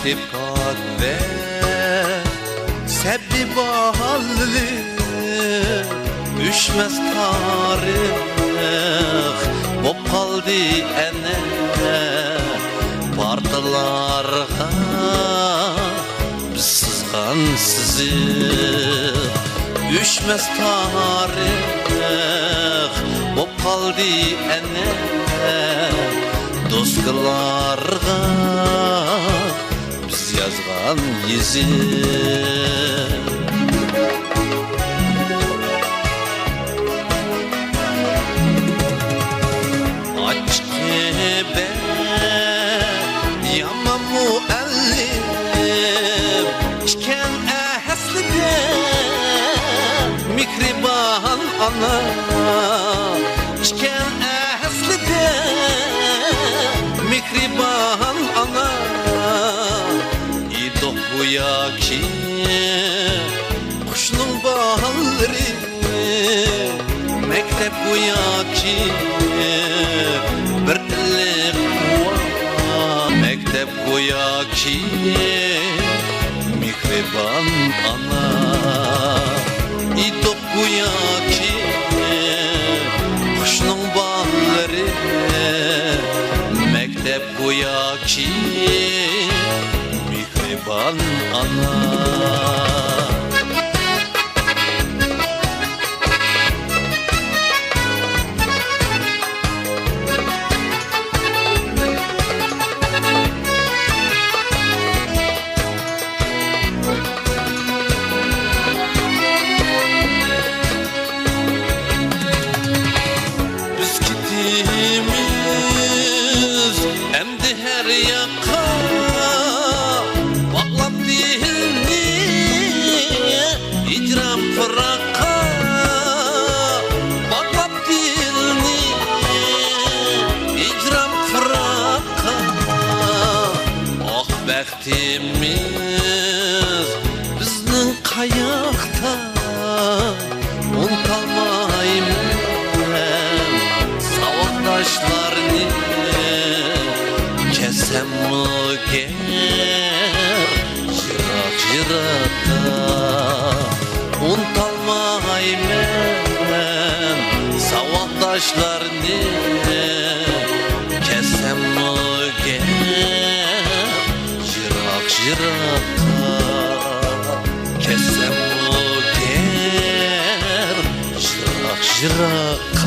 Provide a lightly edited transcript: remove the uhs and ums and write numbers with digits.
mektep ve sebbi bahallı üşmez tarih bop kaldı ene partalarga biz sızgan sizi üşmez tarih bop kaldı ene dostlarga biz yazgan yüzü açık be yaman muallim içken eheslide mikriban ana içken eheslide mikriban ana idok bu yaki kuşnun bahalları mektep bu yaki bir illik mektep bu yaki mikriban ana idok bu yaki kuşnun bahalları mektep bu yaki mikriban ana emdi her yaka bağlap dilini icram fıraka bağlap dilini icram fıraka ah bəxtimiz bizning qayaqda unutalmayman savoqdoshlarni kesem ger jirak jirakda unutalmayman savoqdoshlarni kesem ger jirak jirakda kesem ger jirak jirakda